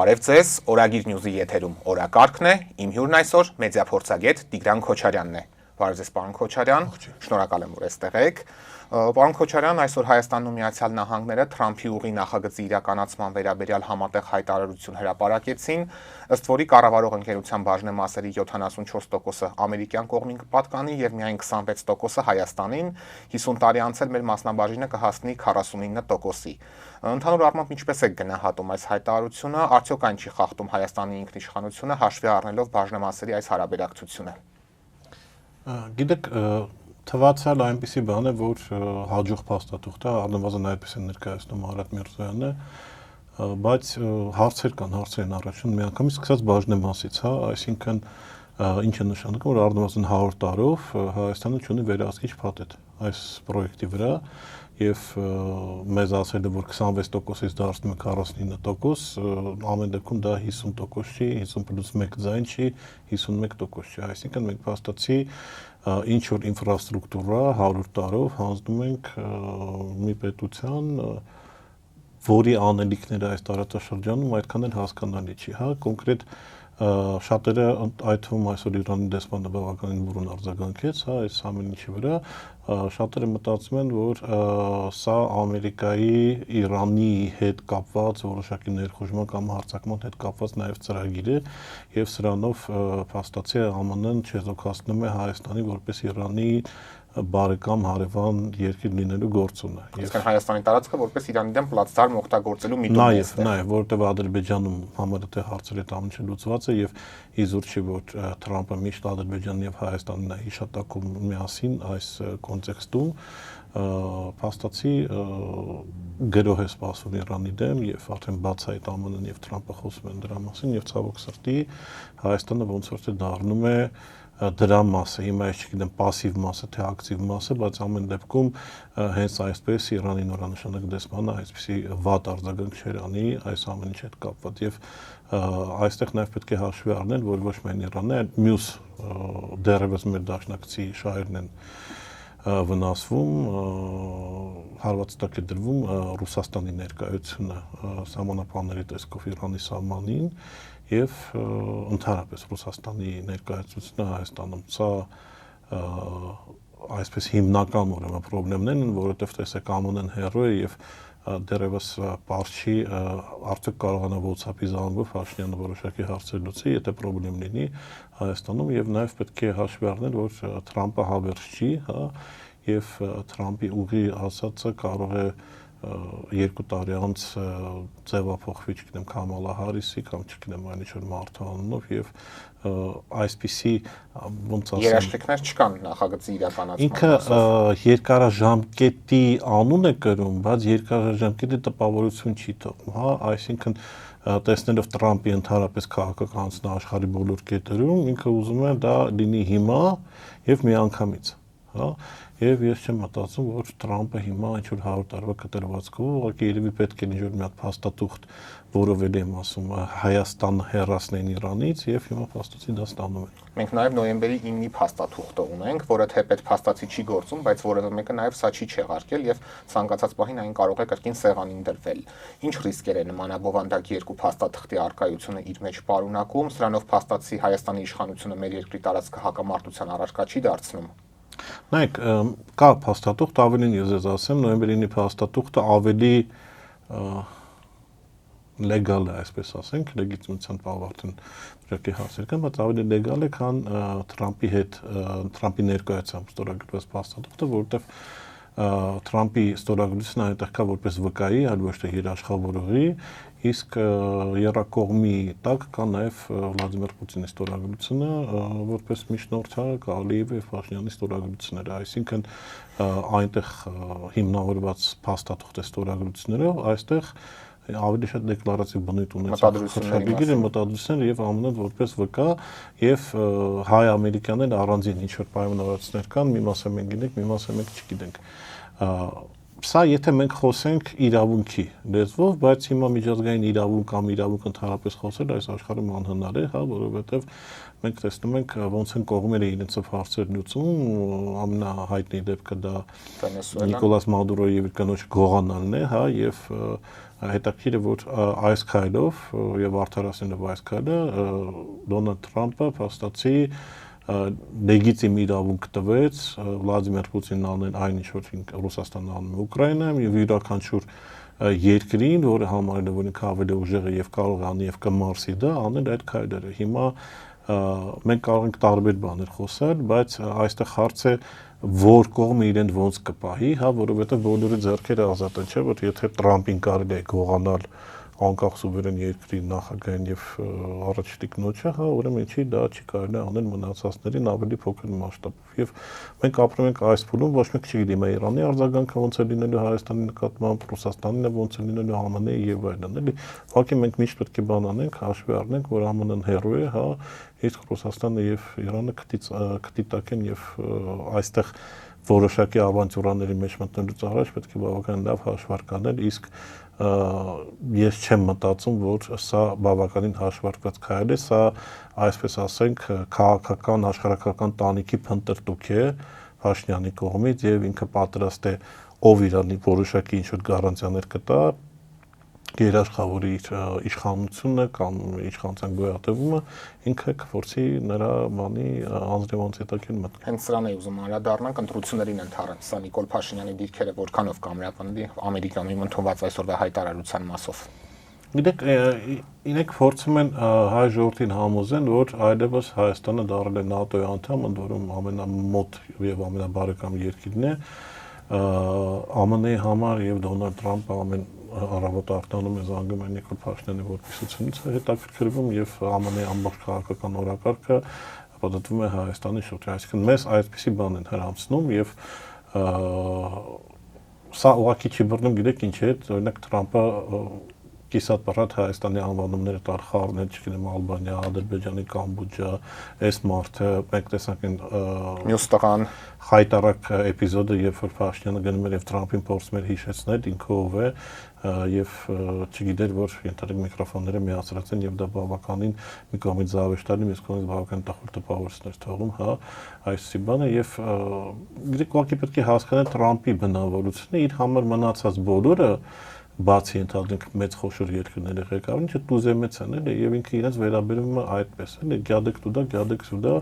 Բարև ձեզ, Օրագիր Նյուզի եթերում օրակարգն է, իմ հյուրն այսօր մեդիափորձագետ Տիգրան Քոչարյանն է։ Բարև ձեզ, պարոն Քոչարյան, շնորհակալ եմ, որ այստեղ եք։ Պարոն Քոչարյան, այսօր Հայաստանն ու Միացյալ Նահանգները Թրամփի ուղի նախագծի իրականացման վերաբերյալ համատեղ հայտարարություն հրապարակեցին, ըստ որի կառավարող ընկերության բաժնեմասերի 74%-ը ամերիկյան կողմին կպատկանի եւ միայն 26%-ը Հայաստանին, 50 տարի անցել մեր մասնաբաժինը կհասնի 49%-ի։ Ընդհանուր առմամբ ինչպես է գնահատում այս հայտարարությունը, արդյոք այն չի խախտում Հայաստանի ինքնիշխանությունը հաշվի առնելով բաժնեմասերի այս հարաբերակցությունը։ Գիտեք, թվացյալ այնպիսի բան է, որ հաջող փաստաթուղթ է, առնվազն այդպես են ներկայացնում Արադ Միրզոյանը, բայց հարցեր կան, հարցեր են առաջանում միանգամից սկսած բաժնեմասից, հա, այսինքն ինչ է նշանակում, որ առնվազն 100 տարով Հայաստանը ունի վերահսկիչ փաթեթ այս պրոյեկտի վրա եւ մեզ ասել է, որ 26%-ից դարձնում է 49%, ամեն դեպքում դա 50% չի, 50+1 ձայն չի, 51% չի, այսինքն մենք փաստացի ինչ որ ինֆրաստրուկտուրա 100 տարով հանձնում ենք մի պետության, որի անելիքները այս տարածաշրջանում այդքան էլ հասկանալի չի, հա, կոնկրետ շատերը այդ թվում այսօր Իրանի դեսպանը բավականին բուրըն արձագանքեց, հա, այս ամեն ինչի վրա, շատերը մտածում են, որ սա Ամերիկայի Իրանի հետ կապված որոշակի ներխուժման կամ հարձակման հետ կապված նաև ծրագիր է եւ սրանով փաստացի ԱՄՆ-ն չեզոքացնում է Հայաստանի որպես Իրանի բարեկամ հարևան երկիր լինելու գործունը։ Իսկ Հայաստանի տարածքը որպես Իրանի դեմ պլատֆորմ օգտագործելու միտում է։ Նաև, որովհետև Ադրբեջանում համարը թե հարցերը այդ ամենը լուծված է եւ իզուր չի, որ Թրամփը միշտ Ադրբեջանն եւ Հայաստանն է հիշատակում միասին այս կոնտեքստում, փաստացի գրոհ է սպասվում Իրանի դեմ եւ արդեն բաց է այդ ԱՄՆ-ն եւ Թրամփը խոսում են դրա մասին եւ ցավոք սրտի Հայաստանը ոնց որ թե դառնում է դրա մասը, հիմա ես չգիտեմ пассив մասը թե ակտիվ մասը, բայց ամեն դեպքում հենց այսպես Իրանի նորանշանակ դեսպանը այսպեսի վատ արձագանք չէր անի այս ամենի հետ կապված եւ այստեղ նաև պետք է հաշվի առնել, որ ոչ միայն Իրանն է, այլ մյուս դեռևս մեր դաշնակցի շահերն են վնասվում, հարված տակ է դրվում Ռուսաստանի ներկայությունը սահմանապահների տեսքով Իրանի սահմանին եւ ընդհանրապես Ռուսաստանի ներկայացությունը Հայաստանում, սա այսպես հիմնական ուրեմն խնդիրներն են, որովհետեւ տեսեք ԱՄՆ-ն հեռու է եւ դեռևս պարզ չի արդյոք կարողանա WhatsApp-ի զանգով Փաշինյանը որոշակի հարցեր լուծի, եթե խնդրեմ լինի Հայաստանում եւ նաեւ պետք է հաշվի առնել, որ Թրամփը հավերժ չի, հա, եւ Թրամփի ուղի ասածը կարող է 2 տարի անց ձևափոխվի, չգիտեմ, Քամալա Հարիսի կամ չգիտեմ այն ինչ-որ մարդու անունով եւ այսպիսի ոնց ասեմ երաշխիքներ չկան նախագծի իրականացման։ Ինքը երկարաժամկետի անուն է կրում, բայց երկարաժամկետի տպավորություն չի թողնում, հա, այսինքն տեսնելով Թրամփի ընդհանրապես քաղաքականությունը աշխարհի բոլոր կետերում, ինքը ուզում է դա լինի հիմա եւ միանգամից, հա, եւ ես չեմ մտածում, որ Թրամփը հիմա ինչ-որ 100 տարվա կտրվածքով ուղղակի երևի պետք է ինչ-որ մի հատ փաստաթուղթ, որով էլ եմ ասում, Հայաստանը հեռացնեն Իրանից եւ հիմա փաստացի դա ստանում են։ Մենք նաեւ նոյեմբերի 9-ի փաստաթուղթը ունենք, որը թեպետ փաստացի չի գործում, բայց որևէ մեկը նաեւ սա չի չեղարկել եւ ցանկացած պահին այն կարող է կրկին սեղանին դրվել։ Ինչ ռիսկեր է նմանաբովանդակ երկու փաստաթղթի առկայությունը իր մեջ պարունակում, սրանով փաստացի Հայաստանի իշխանությունը մեր երկրի տարածքը հակամարտության առարկա չի դարձնում։ Նայեք, կա փաստաթուղթ, ավելին ես ասեմ, նոյեմբերի 9-ի փաստաթուղթը ավելի լեգալ է, այսպես ասենք, լեգիտիմության պահվածքն դրակի հարցեր կան, բայց ավելի լեգալ է, քան Թրամփի հետ, Թրամփի ներկայությամբ ստորագրված փաստաթուղթը, որովհետև Թրամփի ստորագրությունը այնտեղ կա որպես վկայի, այլ ոչ թե երաշխավորողի, իսկ երակողմի տակ կա նաև Վլադիմիր Պուտինի ստորագրությունը, որպես միջնորդ Ալիևի եւ Փաշինյանի ստորագրությունները, այսինքն այնտեղ հիմնավորված փաստաթուղթի ստորագրություններով, այստեղ ավելի շատ դեկլարատիվ բնույթ ունեցող մտադրություններ եւ ԱՄՆ-ն որպես վկա եւ հայ-ամերիկյաններ առանձին ինչ որ պայմանավորվածներ կան, մի մասը մենք գիտենք, մի մասը մենք չգիտենք։ Սա եթե մենք խոսենք իրավունքի լեզվով, բայց հիմա միջազգային իրավունք կամ իրավունք ընդհանրապես խոսել այս աշխարհում անհնար է, հա, որովհետև մենք տեսնում ենք ոնց են կողմերը իրենցով հարցեր լուծում, ամենահայտնի դեպքը դա Նիկոլաս Մադուրոյի եւ իր կնոջ գողանալն է, հա, եւ հետաքրքիր է, որ այս քայլով եւ արդարացնելով այս քայլը Դոնալդ Թրամփը փաստացի լեգիտիմ իրավունք տվեց Վլադիմիր Պուտինին անել այն ինչ որ Ռուսաստանն անում է Ուկրաինայում եւ յուրաքանչյուր երկրին, որը համարել է որ ինքը ավելի ուժեղ է եւ կարող է անի եւ կմարսի դա անել այդ քայլերը։ Հիմա մենք կարող ենք տարբեր բաներ խոսել, բայց այստեղ հարց է որ կողմը իրեն ոնց կպահի, հա, որովհետեւ բոլորի ձեռքերը ազատ են, չէ՞, որ եթե Տրամփին կարելի է գողանալ անկախ սուվերեն երկրի նախագահին եւ առաջին կնոջը, հա, ուրեմն ինչի դա չի կարելի անել մնացածներին ավելի փոքր մասշտաբով։ Եվ մենք ապրում ենք այս փուլում, ոչ մեկ չի գիտի Իրանի արձագանքը ոնց է լինելու Հայաստանի նկատմամբ, Ռուսաստանին ոնց է լինելու ԱՄՆ-ի եւ այլն, էլի։ Ուղղակի մենք միշտ պետք է բան անենք, հաշվի առնենք, որ ԱՄՆ-ն հեռու է, հա, իսկ Ռուսաստանը եւ Իրանը կտիտակ են եւ այստեղ որոշակի ավանտյուրաների մեջ մտնելուց առաջ պետք է բավական լավ հաշվարկ անել, իսկ ես չեմ մտածում, որ սա բավականին հաշվարկված քայլ է, սա այսպես ասենք քաղաքական, աշխարհական տանիքի փնտրտուք է Փաշինյանի կողմից եւ ինքը պատրաստ է ով իրանի որոշակի ինչ-որ գարանտիաներ կտա երաշխավորի իշխանությունը կամ իշխանության գոյատևումը ինքը կփորձի նրա բանի անձրևանց հետաքին մտնել։ Հենց սրան է ուզում անդրադառնանք ընտրություններին ընթառան։ Սա Նիկոլ Փաշինյանի դիրքերը որքանով կամրապնդի Ամերիկանում ընդունված այսօրվա հայտարարության մասով։ Գիտեք, իրենք փորձում են հայ ժողովրդին համոզեն, որ այլևս Հայաստանը դառել է ՆԱՏՕ-ի անդամ, ընդ որում ամենամոտ եւ ամենաբարեկամ երկիրն է ԱՄՆ-ի համար եւ Դոնալդ Թրամփը ամեն առավոտ արտանում է զանգում է Նիկոլ Փաշինյանի որպիսությունից հետաքրքրվում եւ ԱՄՆ-ի ամբողջ քաղաքական օրակարգը պատտվում է Հայաստանի շուրջ, այսինքն մեզ այդպիսի բան են հրամցնում եւ սա ուղղակի չի բռնում, գիտեք ինչ է, օրինակ Թրամփը կիսատ բռատ Հայաստանի անվանումները տար խառնել, չգիտեմ, Ալբանիա, Ադրբեջանի, Կամբոջա, այս մարդը մենք տեսանք այն մյուս տղան խայտարակ էպիզոդը, երբ որ Փաշինյանը գնում էր եւ Թրամփին փորձում էր հիշեցնել ինքը ով է եւ չգիտեր որ ենթադրիկ միկրոֆոնները միացրած են եւ դա բավականին մի կողմից զավեշտալի, մյուս կողմից բավական տխուր տպավորություններ թողում, հա, այսպիսի բանը եւ գիտեք ուղղակի պետք է հասկանալ Թրամփի բնավորությունը, իր համար մնացած բոլորը բացի ընդհանրենք մեծ խոշոր երկրների ղեկավարին, չէ՞ տուզեմեց են էլի եւ ինքը իրենց վերաբերում է այդպես էլի գյադեք տուդա գյադեք սուդա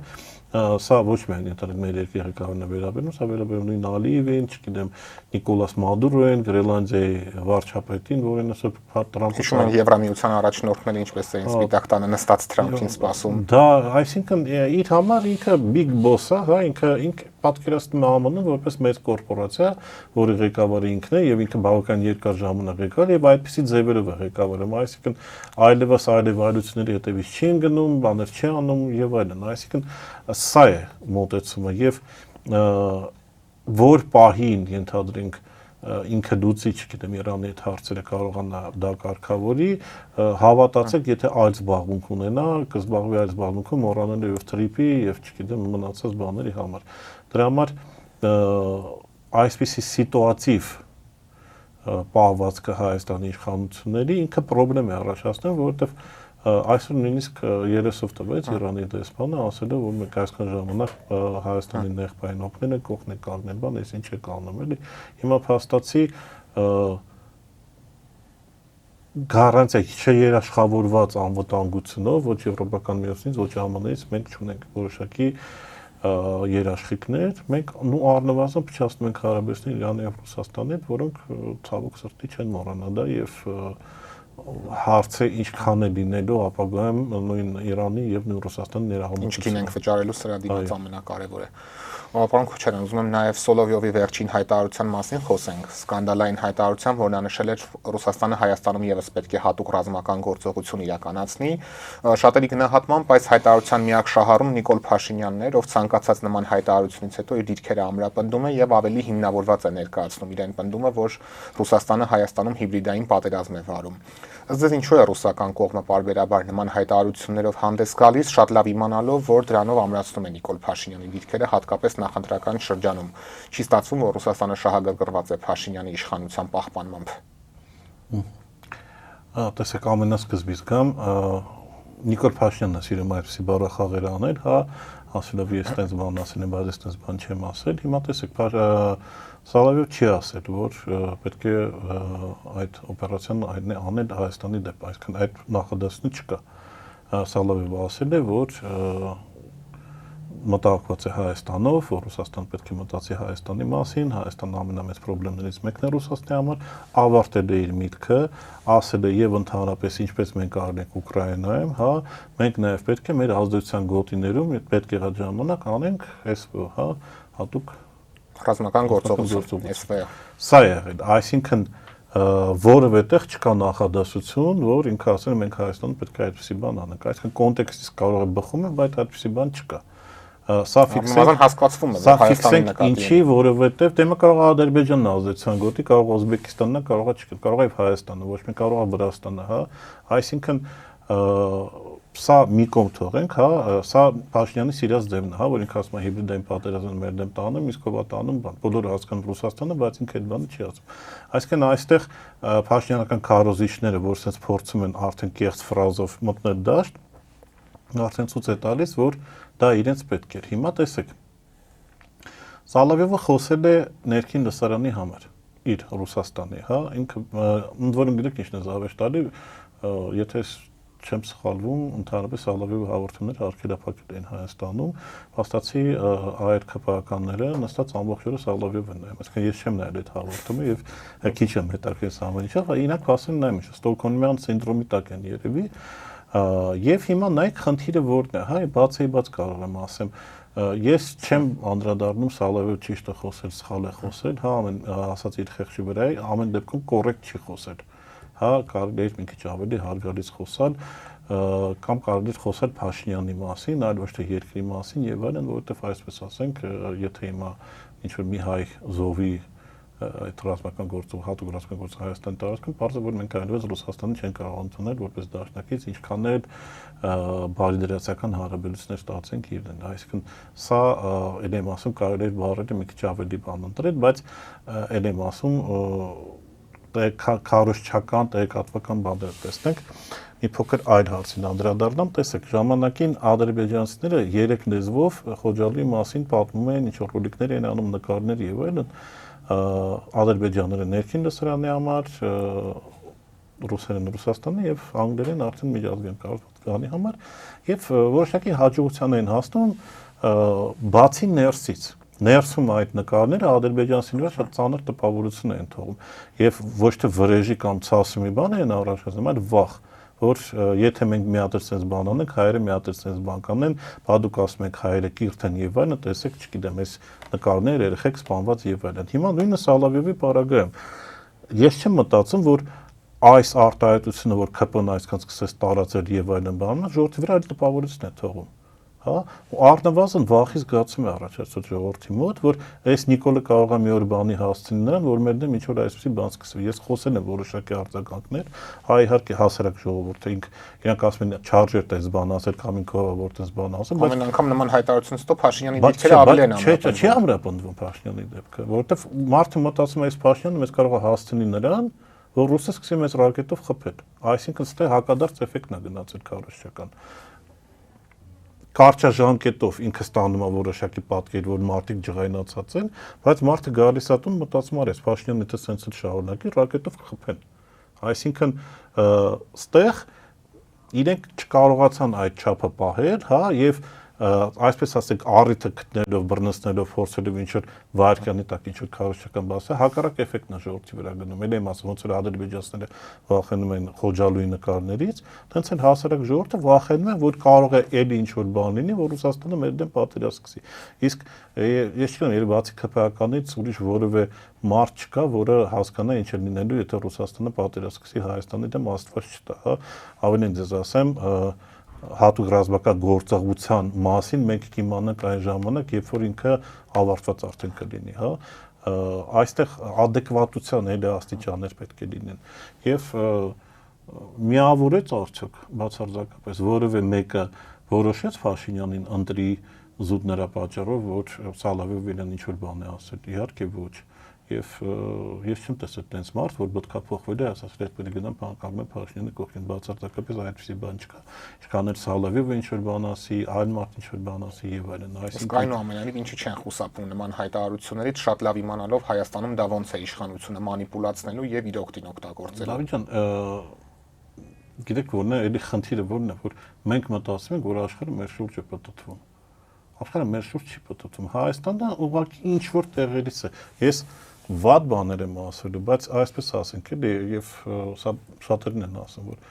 սա ոչ միայն ընդհանրենք մեր երկրի ղեկավարին է վերաբերում, սա վերաբերում է Ալիևին, չգիտեմ, Նիկոլաս Մադուրոյին, Գրելանդիայի վարչապետին, որին ասել Թրամփը հիշում են Եվրամիության առաջնորդները ինչպես էին Սպիտակ տանը նստած Թրամփին սպասում։ Դա, այսինքն իր համար ինքը big boss է, հա, ինքը պատկերացնում է ԱՄՆ-ը որպես մեծ կորպորացիա, որի ղեկավարը ինքն է եւ ինքը բավական երկար ժամանակ ղեկավար եւ այդպիսի ձևերով է ղեկավարում, այսինքն այլևս այլևայրությունների հետևից չի գնում, բաներ չի անում եւ այլն, այսինքն սա է մոտեցումը եւ որ պահին ենթադրենք ինքը լուծի, չգիտեմ, Իրանի այդ հարցերը կարողանա դա կարգավորի, հավատացեք, եթե այլ զբաղմունք ունենա, կզբաղվի այլ զբաղմունքում մոռանալու եւ թրիպի եւ չգիտեմ մնացած բաների համար։ Դրա համար այսպիսի սիտուատիվ պահվածքը Հայաստանի իշխանությունների ինքը խնդրեմ է առաջացնում, որովհետեւ այսօր նույնիսկ երեսով տվեց Իրանի դեսպանը ասելով որ մենք այսքան ժամանակ Հայաստանի նեղբային օգնել ենք, օգնել կանգնել, բան, այս ինչ է կանում էլի։ Հիմա փաստացի գարանտիա չերաշխավորված անվտանգությունով ոչ Եվրոպական միությունից, ոչ ԱՄՆ-ից մենք չունենք որոշակի երաշխիքներ, մենք առնվազն փչացնում ենք հարաբերությունները Իրանի եւ Ռուսաստանի հետ, որոնք ցավոք սրտի չեն մոռանա դա եւ հարցը ինչքան է լինելու ապագայում նույն Իրանի եւ նույն Ռուսաստանի ներառումից։ Ինչքին ենք վճարելու սրա դիմաց ամենակարևորը։ Պարոն Քոչարյան, ուզում եմ նաև Սոլովյովի վերջին հայտարարության մասին խոսենք։ Սկանդալային հայտարարության, որ նա նշել էր Ռուսաստանը Հայաստանում եւս պետք է հատուկ ռազմական գործողություն իրականացնի։ Շատերի գնահատմամբ այս հայտարարության միակ շահառուն Նիկոլ Փաշինյանն էր, ով ցանկացած նման հայտարարությունից հետո իր դիրքերը ամրապնդում է եւ ավելի հիմնավորված է ներկայացնում իրեն պնդումը, որ Ռուսաստանը Հայաստանում հիբրիդային պատերազմ է վարում։ Ըստ ձեզ ինչու է ռուսական կողմը պարբերաբար նման հայտարարություններով հանդես գալիս, շատ լավ իմանալով, որ դրանով ամրացնում է Նիկոլ Փաշինյանի դիրքերը, հատկապես նախընտրական շրջանում։ Չի ստացվում, որ Ռուսաստանը շահագրգռված է Փաշինյանի իշխանության պահպանմամբ։ Տեսեք, ամենասկզբից կամ Նիկոլ Փաշինյանն է սիրում այդպիսի բառախաղեր անել, հա, ասելով ես այդպես բան ասել եմ, բայց ես այդպես բան չեմ ասել։ Հիմա տեսեք, Սալավյով չի ասել, որ պետք է այդ օպերացիան անել Հայաստանի դեպ, այսինքն այդ նախադասությունը չկա։ Սալավյովը ասել է, որ մտահոգված է Հայաստանով, որ Ռուսաստան պետք է մտածի Հայաստանի մասին, Հայաստանն ամենամեծ խնդիրներից մեկն է Ռուսաստանի համար, ավարտել է իր միտքը, ասել է եւ ընդհանրապես ինչպես մենք արենք Ուկրաինայում, հա, մենք նաեւ պետք է մեր ազդեցության գոտիներում պետք եղած ժամանակ անենք SVO, հա, հատուկ ռազմական գործողություն, SVO։ Սա է եղել, այսինքն որևէ տեղ չկա նախադասություն, որ ինքը ասել է մենք Հայաստանում պետք է այդպիսի բան անենք, այսինքն կոնտեքստից կարող է բխում է, բայց այդպիսի բան չկա։ Սա ֆիքսել հասկացվում է, որ Հայաստանի նկատի ինչի, որովհետև դեմը կարող է Ադրբեջանն ազդեցության գոտի, կարող է Ուզբեկիստանն, կարող է չկա, կարող է Հայաստանը, ոչ մի կարող է Վրաստանը, հա, այսինքն սա մի կողմ թողենք, հա, սա Փաշինյանի սիրած դեմն է, հա, որ ինքը ասում է հիբրիդային պատերազմ մեր դեմ տանում, իսկ ով է տանում բան, բոլորը հասկանում Ռուսաստանը, բայց ինքը այդ բանը չի ասում։ Այսինքն այստեղ փաշինյանական քարոզիչները, որ sense փորձում են արդեն կեղծ ֆրազով մտնել դաշտ, արդեն ցույց է տալիս, որ դա իրենց պետք էր։ Հիմա տեսեք, Սալավյովը խոսել է ներքին լսարանի համար, իր Ռուսաստանի, հա, ինքը ընդ որում գիտեք ինչն է զավեշ տալի, եթե չեմ սխալվում, ընդհանրապես Սալավյովի հաղորդումները արգելափակել են Հայաստանում, փաստացի այր քպականները նստած ամբողջ օրը Սալավյով են նայում, այսինքն ես չեմ նայել այդ հաղորդումը եւ քիչ եմ հետաքրքրել ամեն ինչը, իրանք ասեն նայում ինչ, Ստոկհոլմյան սինդրոմի տակ են երևի, եւ հիմա նայեք խնդիրը որն է, հա, բացեի կարող եմ ասեմ, ես չեմ անդրադառնում Սալավյով ճիշտ է խոսել, սխալ է խոսել, հա, ամեն ասած իր խեղճի վրա է, ամեն դեպքում կոռեկտ չի խոսել, հա, կարելի է մի քիչ ավելի հարգալից խոսալ, կամ կարելի է խոսել Փաշինյանի մասին, այլ ոչ թե երկրի մասին եւ այլն, որովհետեւ այսպես ասենք, եթե հիմա ինչ որ մի հայ զովի այդ ռազմական գործով հատուկ ռազմական գործ Հայաստանի տարածքում, բարձր որ մենք այլևս Ռուսաստանը չեն կարող ընդունել որպես դաշնակից, ինչքան էլ բարիդրացիական հարաբերություններ ստացենք իրեն, այսինքն սա ել եմ ասում կարելի է բառերը մի քիչ ավելի բան ընտրել, բայց ել եմ ասում քարոզչական, տեղեկատվական բաներ տեսնենք, մի փոքր այլ հարցին անդրադառնամ, տեսեք, ժամանակին ադրբեջանցիները 3 լեզվով Խոջալի մասին պատմում են, ինչ որ ռոլիկներ են անում, նկարներ եւ այլն, ադրբեջաները ներքին լսարանի համար, ռուսերեն Ռուսաստանի եւ անգլերեն արդեն միջազգային կառավարության համար եւ որոշակի հաջողության են հասնում բացի ներսում այդ նկարները ադրբեջանցիները շատ ծանր տպավորություն են թողում եւ ոչ թե վրեժի կամ ցասումի բան են առաջացնում, այլ վախ, որ եթե մենք մի հատ sense բան անենք, հայերը մի հատ sense բան կանեն, բա դուք ասում եք հայերը կիրթ են եւ այլն, տեսեք, չգիտեմ, այս նկարներ, երեխեք սպանված եւ այլն։ Հիմա նույնը Սալավյովի պարագայում։ Ես չեմ մտածում, որ այս արտահայտությունը, որ ԿՊ-ն այսքան սկսեց տարածել եւ այլն բանը, ժողովրդի վրա այդ տպավորություն է թողում։ Հա, առնվազն վախի զգացում է առաջացած ժողովրդի մոտ, որ այս Նիկոլը կարող է մի օր բանի հասցնել նրան, որ մեր դեմ ինչ-որ այսպեսի բան սկսվի։ Ես խոսել եմ որոշակի արձագանքներ, հա իհարկե հասարակ ժողովուրդը իրանք ասում են չարժեր տես բան ասել կամ ինքով որտես բան ասել, բայց ամեն անգամ նման հայտարարություն ստո Փաշինյանի դեպքերը ավելի են ամրապնդվում։ Չի ամրապնդվում Փաշինյանի դեպքը, որովհետև մարդը մտածում է այս Փաշինյանը մեզ կարող է հասցնել նրան, որ ռուսը սկսի մեզ ռակետով խփել։ Այսինքն ստե հակադարձ էֆեկտն է գնացել քարոզչական։ Կարճաժամկետով ինքը ստանում է որոշակի պատկեր, որ մարդիկ ջղայնացած են, բայց մարդը գալիս է տուն մտածում արես, Փաշինյանը եթե սենց էլ շարունակի, ռակետով կխփեն։ Այսինքն ստեղ իրենք չկարողացան այդ չափը պահել, հա, եւ այսպես ասենք առիթը գտնելով, բռնցնելով, փորձելով ինչ-որ վարկյանի տակ ինչ-որ քարոզչական բասը, հակառակ էֆեկտն է ժողովրդի վրա գնում։ Էլ եմ ասում, ոնց որ ադրբեջանցիները վախենում են Խոջալուի նկարներից, տենց էլ հասարակ ժողովուրդը վախենում է, որ կարող է էլի ինչ-որ բան լինի, որ Ռուսաստանը մեր դեմ պատերազմ սկսի։ Իսկ ես չգիտեմ, երբ բացի ԿՊ-ականից ուրիշ որևէ մարդ չկա, որը հասկանա ինչ է լինելու, եթե Ռուսաստանը պատերազմ սկսի Հայաստանի դեմ, Աստված չտա, հա։ Ավելին ձեզ ասեմ, հատուկ ռազմական գործողության մասին մենք կիմանանք այն ժամանակ, երբ որ ինքը ավարտված արդեն կլինի, հա, այստեղ adekvatության էլի աստիճաններ պետք է լինեն եւ միավորեց արդյոք բացարձակապես որևէ մեկը որոշեց Փաշինյանին ընտրի զուտ նրա պատճառով, որ Սալավիովը իրեն ինչ-որ բան է ասել, իհարկե ոչ։ Եվ ես չեմ տեսել տենց մարդ, որ պետք է փոխվել է, ասած դեռ պետք է գնամ Կարմեն Փաշինյանի կողքին, բացարձակապես այդպեսի բան չկա։ Ինչքան էլ Սալավիովը ինչ-որ բան ասի, այլ մարդ ինչ-որ բան ասի եւ այլն, Իսկ այնուամենայնիվ ինչի չեն խուսափում նման հայտարարություններից, շատ լավ իմանալով Հայաստանում դա ոնց է իշխանությունը մանիպուլացնելու եւ իր օգտին օգտագործելու։ Դավիթ ջան, գիտեք որն է, էլի խնդիրը որն է, որ մենք մտածում ենք, որ աշխարհը մեր շուրջ է պտտվում։ Աշխարհը մեր շուրջ չի պտտվում։ Հայաստանը ուղղակի ինչ որ տեղերից է։ Ես վատ բաներ եմ ասելու, բայց այսպես ասենք էլի եւ սա շատերն են ասում, որ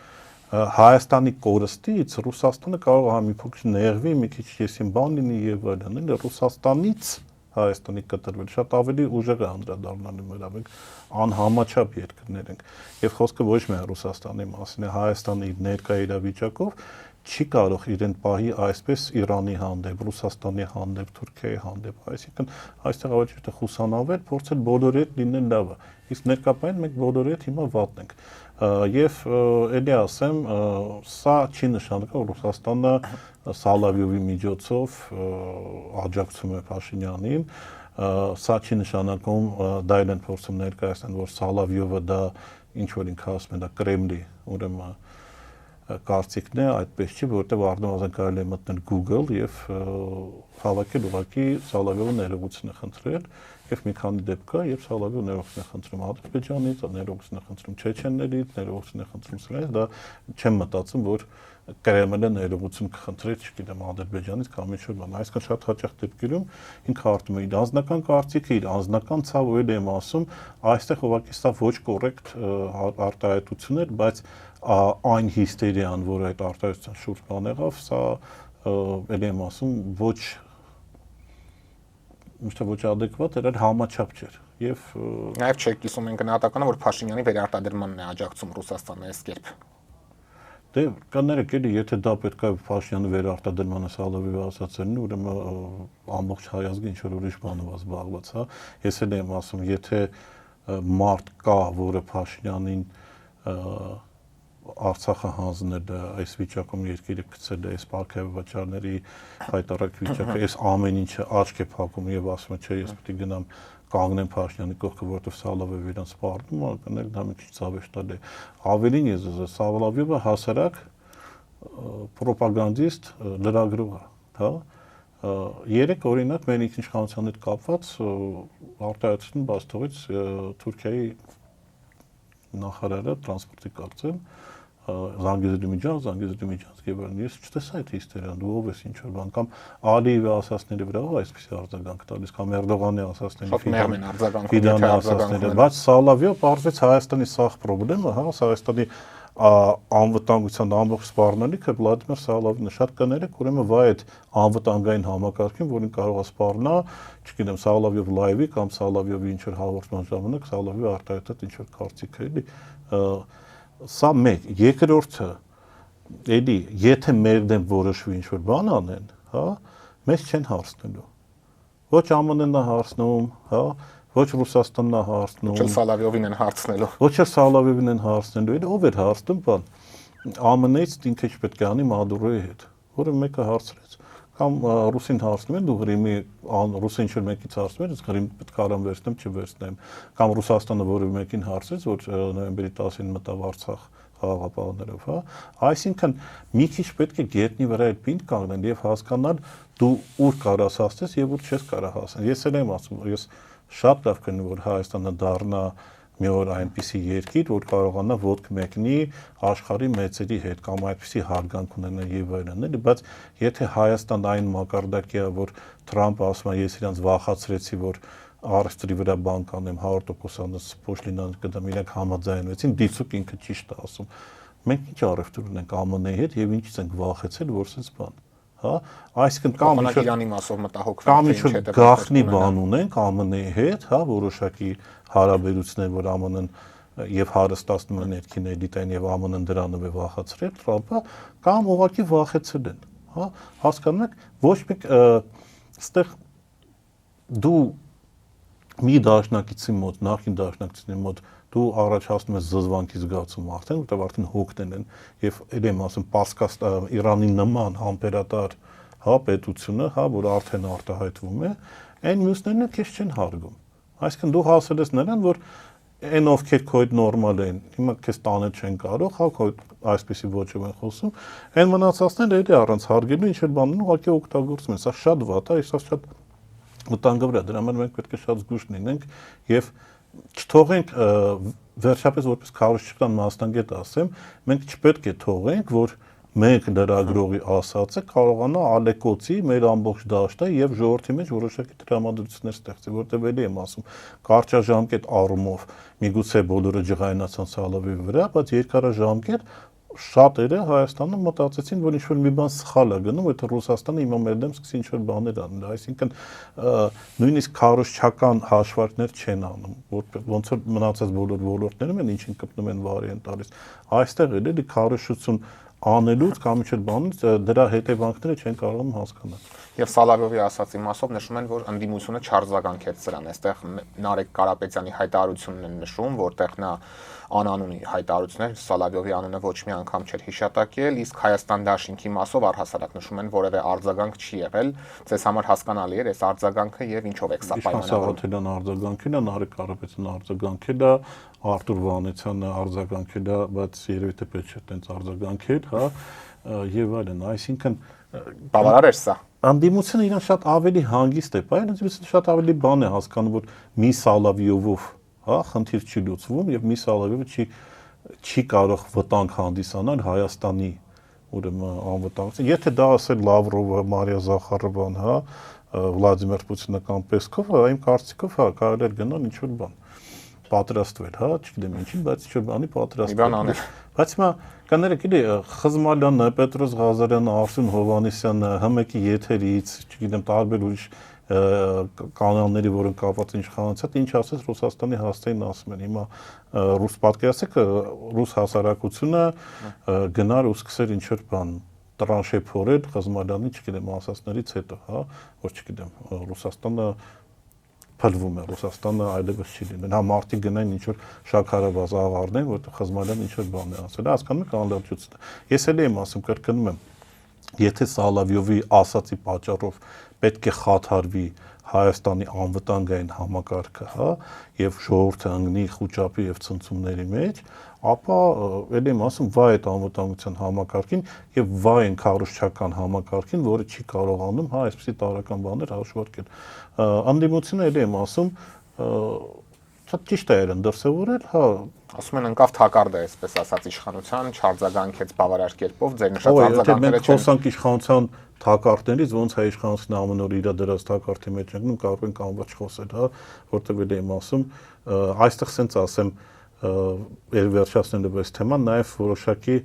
Հայաստանի կորստից Ռուսաստանը կարող է մի փոքր նեղվի, մի քիչ եսին բան լինի եւ այլն, էլի Ռուսաստանից Հայաստանի կտրվել շատ ավելի ուժեղ է անդրադառնալու մերա, մենք անհամաչափ երկրներ ենք եւ խոսքը ոչ միայն Ռուսաստանի մասին է, Հայաստանի ներկա իրավիճակով չի կարող իրեն պահի այսպես Իրանի հանդեպ, Ռուսաստանի հանդեպ, Թուրքիայի հանդեպ, այսինքն այստեղ ավելի խուսանավել, փորձել բոլորի հետ լինել լավ է, իսկ ներկայապես մենք բոլորի հետ հիմա վատն ենք եւ ելի ասեմ, սա չի նշանակում Ռուսաստանը Սալավիովի միջոցով աջակցում է Փաշինյանին, սա չի նշանակում դա էլ են փորձում ներկայացնել, որ Սալավիովը դա ինչ որ ինքը ասում է, դա Կրեմլի, ուրեմն կարծիքն է, այդպես չի, որովհետև առնվազն կարելի է մտնել Google եւ հավաքել ուղղակի Սալավիովի ներողություն է խնդրել եւ մի քանի դեպք կա, եւ Սալավիովը ներողություն է խնդրում Ադրբեջանից, ներողություն է խնդրում Չեչեններից, ներողություն է խնդրում սրանից, դա չեմ մտածում, որ Կրեմլը ներողություն կխնդրի, չգիտեմ, Ադրբեջանից կամ ինչ-որ բան, այսինքն շատ հաճախ դեպքերում ինքը արտում է իր անձնական կարծիքը, իր անձնական ցավը եմ ասում, այստեղ ուղղակի սա ոչ կոռեկտ արտահայտություն էր, բայց այն հիստերիան, որ այդ արտահայտության շուրջ բան եղավ, սա ելի եմ ասում, ոչ adekvat էր, այլ համաչափ չէր։ Եվ նաև չէ կիսում են գնահատականը, որ Փաշինյանի վերարտադրմանն է աջակցում Ռուսաստանը այս կերպ։ Դե կներեք էլի, եթե դա պետք է Փաշինյանը վերարտադրմանը Սալավիովի ասացելն, ուրեմն ամբողջ հայ ազգը ինչ որ ուրիշ բանով զբաղված, հա։ Ես էլ եմ ասում, եթե մարդ կա, որը Փաշինյանին Արցախը հանձնել է, այս վիճակում երկիրը գցել է, այս պարգևաճարների հայտարարակ վիճակը, այս ամեն ինչը աչք է փակում եւ ասում է, չէ, ես պետք է գնամ կանգնեմ Փաշինյանի կողքը, որովհետեւ Սալավիովը իրան սպառնում է, կներեք դա մի քիչ ցավեշտալ է։ Ավելին ես Սալավիովը հասարակ պրոպագանդիստ լրագրող է, հա։ Երեք օրինակ մեր ինքնիշխանության հետ կապված արտահայտություն բաց թողեց Թուրքիայի նախարարը տրանսպորտի կարծեմ Զանգեզուրի միջանցք եւ այլն, ես չտեսա այդ հիստերիան, դու ով ես ինչ որ բան կամ Ալիևի ասածների վրա ով այսպեսի արձագանք տալիս կամ Էրդողանի ասածների Ֆիդանի ասածները, բայց Սալավիով պարզվեց Հայաստանի սաղ խնդրեմը, հա, Հայաստանի անվտանգության ամբողջ սպառնալիքը Վլադիմիր Սալավին է, շատ կներեք, ուրեմն վայ այդ անվտանգային համակարգին, որին կարող է սպառնա, չգիտեմ, Սալավիով լայվի կամ Սալավիովի ինչ որ հաղորդման ժամանակ Սալավիովի արտահայտած ինչ որ կարծիք է, էլի սա մեկ, երկրորդը, էլի, եթե մեր դեմ որոշվի ինչ որ բան անեն, հա, մեզ չեն հարցնելու։ Ոչ ԱՄՆ-ն է հարցնում, հա, ոչ Ռուսաստանն է հարցնում։ Ոչ Սալավիովին են հարցնելու։ Ոչ Սալավիովին են հարցնելու, էլի ով էր հարցնում, բան։ ԱՄՆ-ից ինքը չպետք է անի Մադուրոյի հետ, որը մեկը հարցրեց։ Կամ ռուսին հարցնում են, դու Ղրիմի ռուսը ինչ որ մեկից հարցնում են, իսկ Ղրիմ պետք է արամ վերցնեմ, չվերցնեմ։ Կամ Ռուսաստանը որը մեկին հարցրեց, որ նոյեմբերի 10-ին մտավ Արցախ խաղաղապահներով, հա։ Այսինքն մի քիչ պետք է գետնի վրա այդ պինդ կանգնել եւ հասկանալ դու ուր կարաս հասնես եւ ուր չես կարող հասնել։ Ես էլ եմ ասում, ես շատ լավ կնեմ, որ Հայաստանը դառնա մի օր այնպիսի երկիր, որ կարողանա ոտք մեկնի աշխարհի մեծերի հետ կամ այդպիսի հարգանք ունենա եւ այլն, էլի, բայց եթե Հայաստանն այն մակարդակի է, որ Թրամփը ասում է, ես իրանց վախացրեցի, որ առևտրի վրա բան կանեմ 100% փոշլինան կդամ, իրենք համաձայնվեցին, դիցուկ ինքը ճիշտ է ասում։ Մենք ինչ առևտուր ունենք ԱՄՆ-ի հետ եւ ինչից ենք վախեցել, որ sense բան, հա, այսինքն կամ Իրանի մասով մտահոգվում կամ ինչ գախնի բան ունենք ԱՄՆ-ի հետ, հա, որոշակի հարաբերություններ, որ ԱՄՆ-ն եւ հարստացնում է ներքին էլիտային եւ ԱՄՆ-ն դրանով է վախացրել Թրամփը, կամ ուղղակի վախեցել են, հա, հասկանում եք, ոչ մեկ այստեղ դու մի դաշնակիցի մոտ, նախին դաշնակիցի մոտ դու առաջացնում ես զզվանքի զգացում արդեն, որտեղ արդեն հոգնել են եւ ել եմ ասում Պարսկաստան Իրանի նման համբերատար հա պետությունը, հա որ արդեն արտահայտվում է, այն մյուսներն էլ քեզ չեն հարգում։ Այսինքն դու հասել ես նրան, որ այն ովքեր քո հետ նորմալ են, հիմա քեզ տանել չեն կարող, հա քո այսպեսի ոճով են խոսում, այն մնացածները էլի առանց հարգելու ինչ-որ բաներ ուղղակի օգտագործում են, սա շատ վատ է, սա շատ վտանգավոր է, դրա համար մենք պետք է շատ զգույշ լինենք եւ չթողենք վերջապես որպես քարոզչական մասնագետ ասեմ, մենք չպետք է թողենք, որ մեկ լրագրողի ասածը կարողանա ալեկոծի մեր ամբողջ դաշտը եւ ժողովրդի մեջ որոշակի տրամադրություններ ստեղծի, որտեղ էլի եմ ասում, կարճաժամկետ առումով միգուցե բոլորը ջղայնացան Սալավի վրա, բայց երկարաժամկետ շատերը Հայաստանում մտածեցին, որ ինչ-որ մի բան սխալ է գնում, այդ Ռուսաստանը հիմա մեր դեմ սկսի ինչ-որ բաներ անել, այսինքն նույնիսկ քարոզչական հաշվարկներ չեն անում, ոնց որ մնացած բոլոր ոլորտներում են ինչին կպնում են վարի են տալիս, այստեղ էլի քարոզչություն անելուց կամ ինչ-որ բանից դրա հետևանքները չեն կարողանում հասկանալ։ Եվ Սալավյովի ասացի մասով նշում են, որ ընդդիմությունը չարձագանքեց սրան, այստեղ Նարեկ Կարապետյանի հայտարարությունն են նշում, որտեղ նա անանունի հայտարարություններ, Սալավյովի անունը ոչ մի անգամ չէր հիշատակել, իսկ Հայաստան դաշինքի մասով առհասարակ նշում են, որևէ արձագանք չի եղել, ձեզ համար հասկանալի էր այս արձագանքը եւ ինչով եք սա պայմանավորվում։ Արձագանքել է, Նարեկ Կարապետյանը արձագանքել է, Արտուր Վանեցյանը արձագանքել է, բայց երևի թե պետք չէ տենց արձագանքել, հա, եւ այլն, այսինքն բավարար էր սա։ Անդիմությունը իրան շատ ավելի հանգիստ է, բայց ինձ շատ ավելի բան է հասկանում, որ մի Սալավիովով, հա, խնդիր չի լուծվում եւ մի Սալավիովը չի կարող վտանգ հանդիսանալ Հայաստանի ուրեմն անվտանգության։ Եթե դա ասել Լավրովը, Մարիա Զախարովան, հա, Վլադիմիր Պուտինը կամ Պեսկովը, իմ կարծիքով հա կարելի է գնալ ինչ-որ բան պատրաստվել, հա, չգիտեմ ինչին, բայց ինչ-որ բանի պատրաստվել։ Բայց հիմա կաներեք էլի Խզմալյանը, Պետրոս Ղազարյանը, Արսեն Հովհաննիսյանը ՀՄԿ-ի եթերից, չգիտեմ, տարբեր ուրիշ կանալների, որոնք կապված իշխանության, ինչ ասես Ռուսաստանի հաստային ասում են։ Հիմա ռուս պատկերացեք, ռուս հասարակությունը գնար ու սկսեր ինչ-որ բան տրանշե փորել Խզմալյանի, չգիտեմ, ասածներից հետո, հա, որ չգիտեմ, Ռուսաստանը փլվում է, Ռուսաստանը այլևս չի լինել։ Հա մարդիկ գնային ինչ-որ շաքարավազ աղարնեն, որտեղ Խզմալյանը ինչ-որ բան է ասել, հասկանում եք անլրջությունը։ Ես էլ եմ ասում, կրկնում եմ, եթե Սալավյովի ասացի պատճառով պետք է խաթարվի Հայաստանի անվտանգային համակարգը, հա, եւ ժողովուրդը ընկնի խոճապի եւ ցնցումների մեջ, ապա ելի եմ ասում վայ այդ անվտանգության համակարգին եւ վայ այն քարոզչական համակարգին, որը չի կարողանում հա այսպիսի տարական բաներ հաշվարկել։ Անդիմությունը ելի եմ ասում շատ ճիշտ է երեն դրսևորել, հա ասում են ընկավ թակարդը, այսպես ասած իշխանության չարձագանքեց բավարար կերպով, ձեր նշած արձագանքները չեն։ Մենք խոսանք իշխանության թակարդներից, ոնց է իշխանությունը ամեն օր իր դրած թակարդի մեջ ընկնում, կարող ենք անվաճ խոսել, հա, որտեղ էլ եմ ասում, այստեղ սենց ասեմ, վերջացնելով այս թեման, նաև որոշակի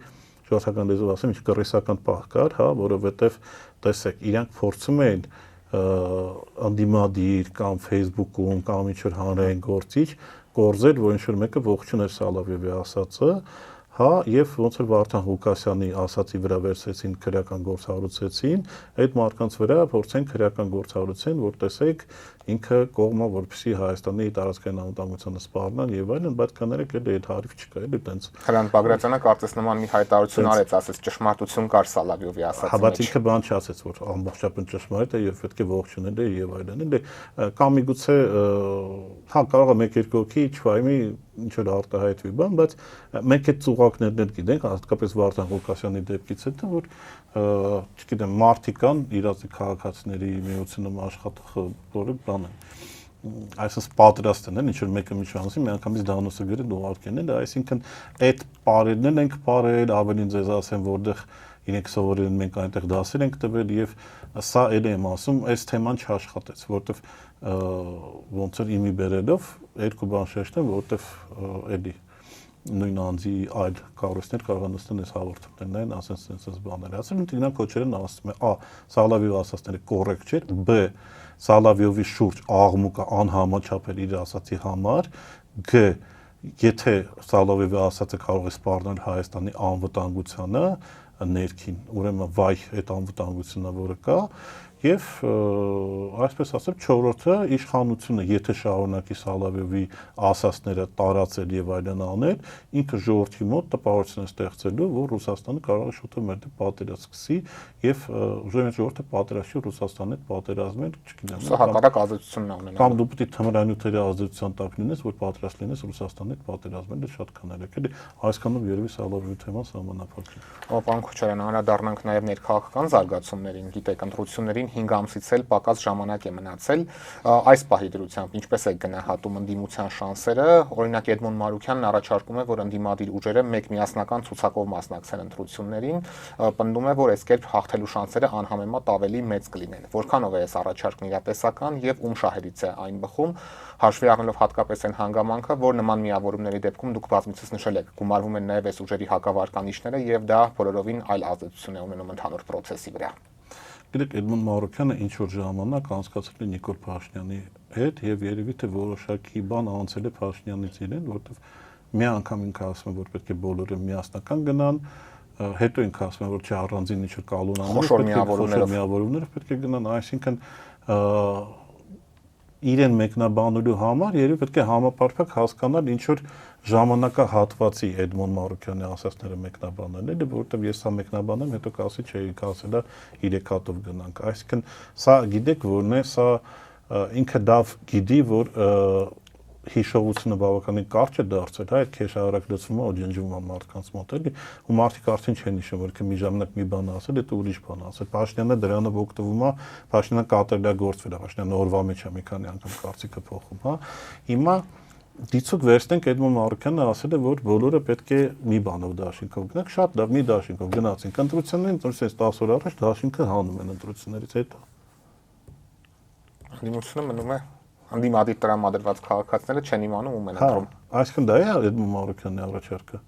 ժողովրդական լեզվով ասեմ, ինչ կռիսական պահ կար, հա, որովհետև տեսեք, իրանք փորձում էին անդիմադիր կամ Facebook-ում կամ ինչ-որ հանրային գործիչ գործել, որ ինչ-որ մեկը ողջուներ Սալավյովի ասածը, հա, եւ ոնց որ Վարդան Ղուկասյանի ասածի վրա վերցեցին քրեական գործառույցեցին, այդ մարդկանց վրա փորձեն քրեական գործառույցեն, որ տեսեք ինքը կողմը, որպեսզի Հայաստանի տարածքային անվտանգությունը սպառնան եւ այլն, բայց կաներեք էլի այդ հարիվ չկա, էլի տենց։ Հրանտ Բագրատյանը կարծես նման մի հայտարարություն արեց, ասեց ճշմարտություն կար Սալավյովի ասածի մեջ։ Հա, բայց ինքը բան չասեց, որ ամբողջապես ճշմարիտ է եւ պետք է ողջունել եւ այլն, էլի կամ միգուցե հա կարող է մեկ-երկու հոգի չվայմի ինչ որ արտահայտվի բան, բայց մենք այդ ծուղակներն էլ գիտենք, հատկապես Վարդան Ղուկասյանի դեպքից հետո, որ չգիտեմ, մարտիկան իրացի քաղաքացիների միությունում աշխատող բոլորը բան են։ Այսինքն պատրաստ են, ինչ որ մեկը միջանցի, միանգամից դանոսը գրել ուղարկեն, էլ այսինքն այդ բարերն ենք բարել, ավելին ձեզ ասեմ, որտեղ իրենք սովորել են, մենք այնտեղ դասեր ենք տվել եւ սա էլ եմ ասում, այս թեման չաշխատեց, որտեղ ոնց որ իմի բերելով երկու բան շեշտեմ, որտեղ էլի նույն անձի այլ կառույցներ կարող են նստեն այս հաղորդումներն այն ասենց բաներ ասել, ու Տիգրան Քոչարյանն ասում է, ա, Սալավյովի ասածները կոռեկտ չէր, բ, Սալավյովի շուրջ աղմուկը անհամաչափ էր իր ասացի համար, գ, եթե Սալավյովի ասածը կարող է սպառնել Հայաստանի անվտանգությանը ներքին, ուրեմն վայ այդ անվտանգությունը, որը կա, Եվ այսպես ասեմ, 4-րդը իշխանությունը, եթե շարունակի Սալավյովի ասածները տարածել եւ այլն անել, ինքը ժողովրդի մոտ տպավորություն է ստեղծելու, որ Ռուսաստանը կարող է շուտով մեր դեպ պատերազմ սկսի եւ ուժային ժողովուրդը պատերազմի Ռուսաստանի հետ պատերազմել, չգիտեմ, Սա հակառակ ազդեցությունն է ունենալու։ Կամ դու պետք է թմրանյութերի ազդեցության տակ լինես, որ պատրաստ լինես Ռուսաստանի հետ պատերազմել, շատ քանարեք էլի, այսքանով երևի Սալավյովի թեման սահմանափակ է։ Պարոն Քոչարյան, անդրադառնանք նաև ներքաղաքական զարգացումներին, գիտեք, ընտրություններին 5 ամսից էլ պակաս ժամանակ է մնացել։ Այս պահի դրությամբ ինչպես է գնահատում ընդդիմության շանսերը, օրինակ Էդմոն Մարուքյանն առաջարկում է, որ ընդդիմադիր ուժերը մեկ միասնական ցուցակով մասնակցեն ընտրություններին, պնդում է, որ այս կերպ հաղթելու շանսերը անհամեմատ ավելի մեծ կլինեն։ Որքանով է այս առաջարկն իրատեսական եւ ում շահերից է այն բխում, հաշվի առնելով հատկապես այն հանգամանքը, որ նման միավորումների դեպքում դուք բազմիցս նշել եք, գումարվում են նաև այս ուժերի հակավարկանիշները եւ դա բոլորովին այլ ազդեցություն է ունենում ընդհանուր process-ի վրա։ Գիտեք, Էդմոն Մարուքյանը ինչ որ ժամանակ անցկացրել է Նիկոլ Փաշինյանի հետ եւ երևի թե որոշակի բան անցել է Փաշինյանից իրեն, որովհետեւ մի անգամ ինքը ասում է, որ պետք է բոլորը միասնական գնան, հետո ինքը ասում է, որ չի առանձին ինչ որ կալունաներ, միավորումներով պետք է գնան, այսինքն իրեն մեկնաբանելու համար երբ պետք է համապարփակ հասկանալ ինչ որ ժամանակահատվածի Էդմոն Մարուքյանի ասածները մեկնաբանել, էլի որովհետև ես սա մեկնաբանեմ, հետո կասի չէ, ասելա 3 հատով գնանք։ Այսինքն սա գիտեք որն է, սա ինքը լավ գիտի, որ հիշողությունը բավականին կարճ է դարձել, հա, այդ քեշարակ լցվում է, ջնջվում է մարդկանց մոտ, էլի, ու մարդիկ արդեն չեն հիշում, որ մի ժամանակ մի բան ասել, հետո ուրիշ բան ասել։ Փաշինյանը դրանով օգտվում է, Փաշինյանը կատարելագործվել է, Փաշինյանը օրվա մեջ է մի քանի անգամ կարծիքը փոխում, հա։ Հիմա դիցուկ վերցնենք Էդմոն Մարուքյանը ասել է, որ բոլորը պետք է մի բանով դաշինքով գնանք, շատ լավ, մի դաշինքով գնացինք ընտրություններին, ընտրությունից 10 օր առաջ դաշինքը հանում են ընտրություններից հետո։ Ընդդիմությունը մնում է Անդիմադիր տրամադրված քաղաքացիները չեն imանում ում են ընտրում։ Այսինքն դա է Էդմոն Մարուքյանի առաջարկը։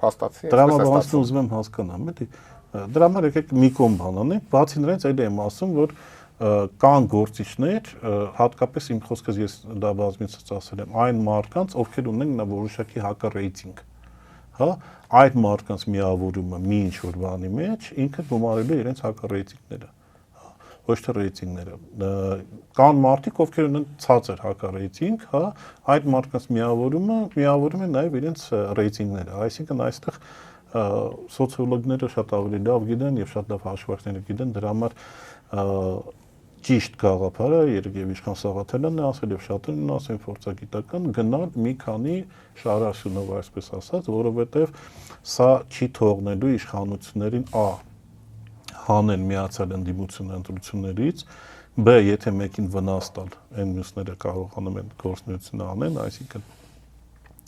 Փաստացի, դրամաբանությունը ուզում եմ հասկանամ, էլի։ Դրա համար եկեք մի կողմ բան անենք, բացի նրանից այլ եմ ասում, որ կան գործիչներ, հատկապես իմ խոսքս ես դա բազմիցս ասել եմ, այն մարդկանց, ովքեր ունեն նա որոշակի հակառեյտինգ, հա, այդ մարդկանց միավորումը մի ինչ որ բանի մեջ ինքը գումարելու իրենց հակառեյտինգները, ոչ թե ռեյտինգները։ Կան մարդիկ, ովքեր ունեն ցածր հակառեյտինգ, հա, այդ մարդկանց միավորում է նաև իրենց ռեյտինգները, այսինքն այստեղ սոցիոլոգները շատ ավելի լավ գիտեն եւ շատ լավ հաշվարկներ գիտեն, դրա համար ճիշտ գաղափարը երբ Իշխան Սաղաթելյանն է ասել եւ շատերն են ասել փորձագիտական գնալ մի քանի շարաշունով այսպես ասած, որովհետեւ սա չի թողնելու իշխանություններին հանեն միացյալ ընդդիմությունը ընտրություններից, B եթե մեկին վնաս տալ, այն մյուսները կարողանում են գործունեություն անեն, այսինքն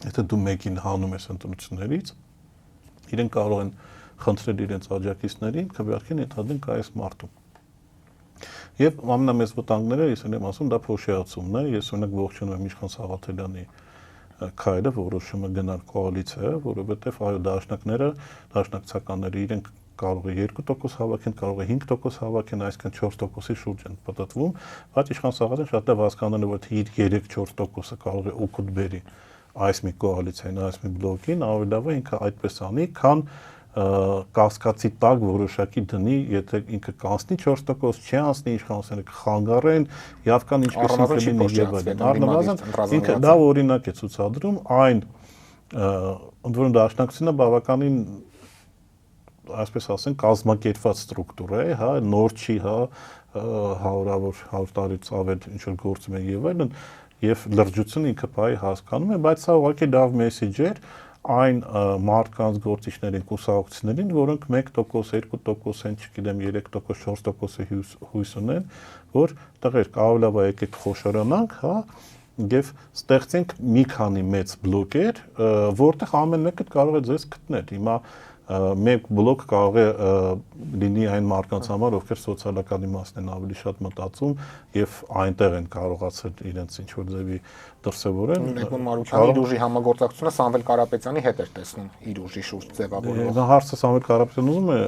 եթե դու մեկին հանում ես ընտրություններից, իրեն կարող են խնդրել իրենց աջակիցներին, քվեարկեն ենթադրենք այս մարտում։ Եվ ամենամեծ վտանգները, ես եմ ասում, դա փոշիացումն է, ես օրինակ ողջունում եմ Իշխան Սաղաթելյանի քայլը, որոշումը գնալ կոալիցիա, որովհետև այո դաշնակցականները իրենք կարող է 2% հավաքեն, կարող է 5% հավաքեն, այսինքն 4%-ի շուրջ են պատտվում, բայց Իշխան Սաղաթելյանը շատ լավ հասկանում է, որ իր 3-4%-ը կարող է օգուտ բերի այս մի կոալիցիային, այս մի բլոկին, ավելի լավ է ինքը այդպես անի, քան կասկածի տակ որոշակի դնի, եթե ինքը կանցնի 4%, չի անցնի, իշխանությունները կխանգարեն, եւ կան ինչպես ինքնին եւ այլն։ Առնվազն ինքը լավ օրինակ է ցուցադրում այն ընդ որում դաշնակցությունը բավականին այսպես ասենք կազմակերպված ստրուկտուրա է, հա, նոր չի, հա, 100 տարից ավել ինչ որ գործում է եւ այլն, եւ լրջությունը ինքը բայ հասկանում է, բայց սա ուղղակի լավ մեսեջ էր այն մարդկանց գործիչներին, կուսակցություններին, որոնք 1%, 2% են, չգիտեմ, 3%, 4% հույս ունեն, որ տղերք ավելի լավ է եկեք խոշորանանք, հա, եւ ստեղծենք մի քանի մեծ բլոկեր, որտեղ ամեն մեկը կարող է ձեզ գտնել։ Հիմա մեկ բլոկ կարող է լինի այն մարդկանց համար, ովքեր սոցիալական իմաստն են ավելի շատ մտածում եւ այնտեղ են կարողացել իրենց ինչ որ ձևի դրսևորեն։ Էդմոն Մարուքյանի իր ուժի համագործակցությունը Սամվել Կարապետյանի հետ էր տեսնում իր ուժի շուրջ ձևավորվող։ Դա հարցը Սամվել Կարապետյանն ուզում է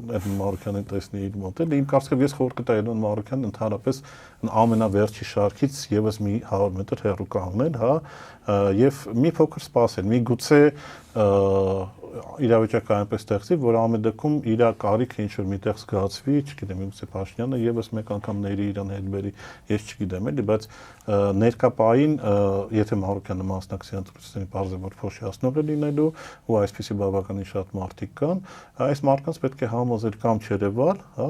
Էդմոն Մարուքյանին տեսնի իր մոտ։ Իմ կարծիքով ես խորհուրդ կտայի Էդմոն Մարուքյանն ընդհանրապես ամենավերջի շարքից եւս մի 100 մետր հեռու կանգնել, հա, եւ մի փոքր սպասել, մի գուցե իրավիճակը այնպես ստեղծի, որ ամեն դեպքում իր կարիքը ինչ որ միտեղ զգացվի, չգիտեմ, Միգուցե Փաշինյանը եւս մեկ անգամ ների իրան հետ բերի, ես չգիտեմ, էլի, բայց ներկա պահին, եթե Մարուկյանը մասնակցի ընտրություններին, բարձր որ փոշիացնող է լինելու, ու այսպիսի բավականին շատ մարդիկ կան, այս մարդկանց պետք է համոզել կամ չերևալ, հա,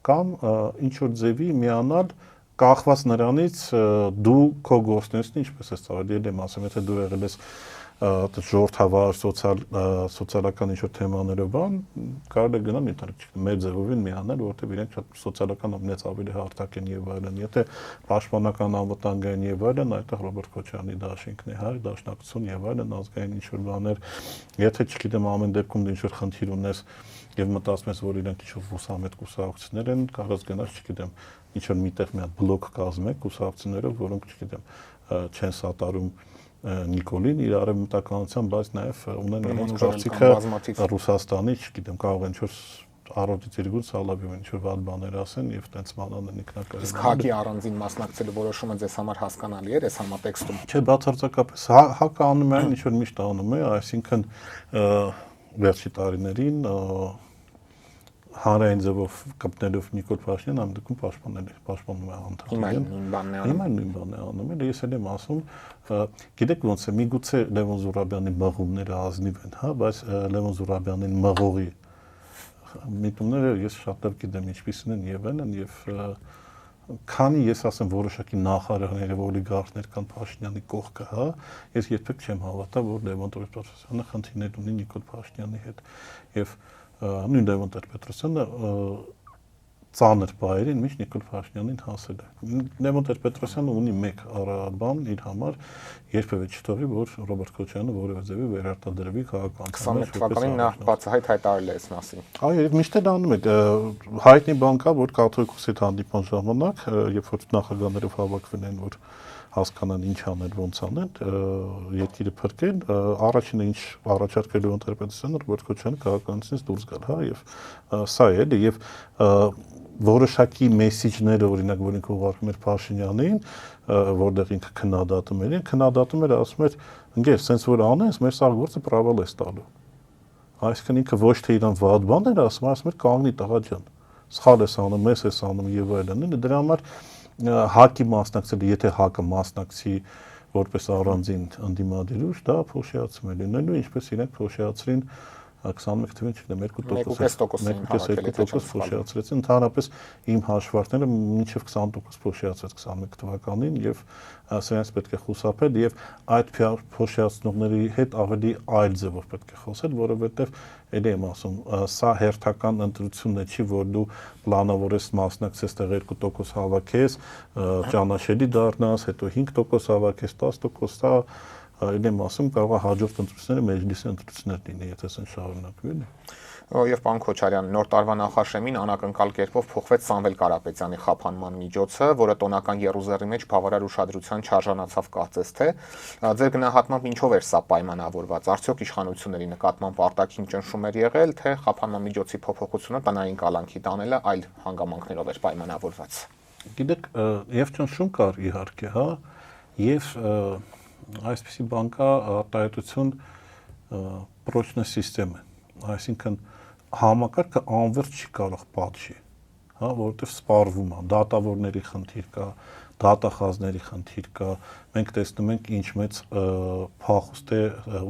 կամ ինչ որ ձևի միանալ կախված նրանից դու քո գործունեությունը ինչպես ես ծավալել եմ ասում, եթե դու եղել ես ժողովրդավար, սոցիալական ինչ-որ թեմաներով բան, կարելի է գնալ ինտերնետ մեր ձևովին միանալ, որովհետև իրենք շատ սոցիալական ամենից ավելի հարթակ են եւ այլն։ Եթե պաշտպանական անվտանգային եւ այլն, այդտեղ Ռոբերտ Քոչարյանի դաշինքն է, հայ դաշնակցություն եւ այլն ազգային ինչ-որ բաներ, եթե չգիտեմ ամեն դեպքում ինչ-որ խնդիր ունես եւ մտածում ես, որ իրենք ինչ-որ վուսամետ կուսակցություններ են, կարող ես գնալ, չգիտեմ, ինչ-որ միտեղ մի հատ բլոկ կազմեք կուսակցություններով, որոնք չգիտեմ, չեն սատարում Նիկոլին իր արևմտականության, բայց նաև ունեն իրենց կարծիքը Ռուսաստանի, չգիտեմ, կարող են ինչ-որ առօրյա իրգուց Սալավիով ինչ-որ վատ բաներ ասեն եւ տենց բանան ինքնակարգ։ Իսկ հակի առանձին մասնակցելու որոշումը ձեզ համար հասկանալի է այս համատեքստում։ Չէ, բացարձակապես հակը անում է այն, ինչ որ միշտ անում է, այսինքն վերջի տարիներին հանրային ձևով կպնելով Նիկոլ Փաշինյան ამ դեպքում պաշտպանում է անդրադառնում։ Հիմա նույն բանն է անում։ Ես էլ եմ ասում, գիտեք ոնց է, միգուցե Լևոն Զուրաբյանի մղումները ազնիվ են, հա, բայց Լևոն Զուրաբյանին մղողի միտումները ես շատ լավ գիտեմ ինչպիսին են եւ այլն եւ քանի ես ասեմ որոշակի նախարարներ եւ օլիգարխներ կան Փաշինյանի կողքը, հա, ես երբեք չեմ հավատա, որ Լևոն Տեր-Պետրոսյանը խնդիրներ ունի Նիկոլ Փաշինյանի հետ եւ նույն Լևոն Տեր-Պետրոսյանը ծանր բայերին միշտ Նիկոլ Փաշինյանին հասել է։ Լևոն Տեր-Պետրոսյանը ունի մեկ բան իր համար, երբևէ չթողի, որ Ռոբերտ Քոչարյանը որևէ ձևի վերարտադրվի քաղաքականության մեջ։ 21 թվականին նա բացահայտ հայտարարել է այս մասին։ Այո, եւ միշտ էլ անում է։ Հայտնի բան կա, որ կաթողիկոսի հետ հանդիպան ժամանակ, երբ որ նախագահներով հավաքվել են, որ հասկանան ինչ անել, ոնց անել, երկիրը փրկել, առաջինը ինչ առաջարկել Լևոն Տեր-Պետրոսյանը Ռոբերտ Քոչարյանը քաղաքականությունից դուրս գալ, հա, եւ սա է, եւ որոշակի մեսիջները, օրինակ, որ ինքը ուղարկում էր Փաշինյանին, որտեղ ինքը քննադատում էր, ասում էր, ընկեր, sense որ անես, մեր սա գործը պրավալ է ստալու։ Այսինքն ինքը ոչ թե իրան վատ բան էր ասում, ասում էր կանգնի տղա ջան, սխալ ես անում, ես ես անում եւ այլն։ Դրա համար հակի մասնակցել, եթե հակը մասնակցի որպես առանձին ընդդիմադիրուժ, դա փոշիացում է լինելու, ինչպես իրենք փոշիացրին 21 թվականին, չգիտեմ, 2% փոշիացրեցին, ընդհանրապես իմ հաշվարկները մինչև 20% փոշիացրեց 21 թվականին եւ սրանց պետք է խուսափել եւ այդ փոշիացնողների հետ ավելի այլ ձևով պետք է խոսել, որովհետեւ ելի եմ ասում, սա հերթական ընտրությունն է, չի որ դու պլանավորես մասնակցես, տեղ 2% հավաքես, ճանաչելի դառնաս, հետո 5% հավաքես, 10%, սա Իրեմ ասում կարող է հաջորդ ընտրությունները մեջլիսի ընտրություններ լինի, եթե սեն շարունակվի։ Եվ պարոն Քոչարյան, նոր տարվա նախաշեմին անակնկալ կերպով փոխվեց Սամվել Կարապետյանի խափանման միջոցը, որը տոնական եռուզեռի մեջ բավարար ուշադրության չարժանացավ կարծես թե։ Ձեր գնահատմամբ ինչով էր սա պայմանավորված։ Արդյոք իշխանությունների նկատմամբ արտաքին ճնշում էր եղել, թե խափանման միջոցի փոփոխությունը տնային կալանքի տանելը այլ հանգամանքներով էր պայմանավորված։ Գիտեք, եւ ճնշում կար իհարկե, հա, եւ այսպիսի բան կա արտահայտություն պրոչնե սիստեմը, այսինքն համակարգը անվերջ չի կարող պատժի, հա, որովհետև սպառվում է, դատավորների խնդիր կա, դատախազների խնդիր կա, մենք տեսնում ենք ինչ մեծ փախուստ է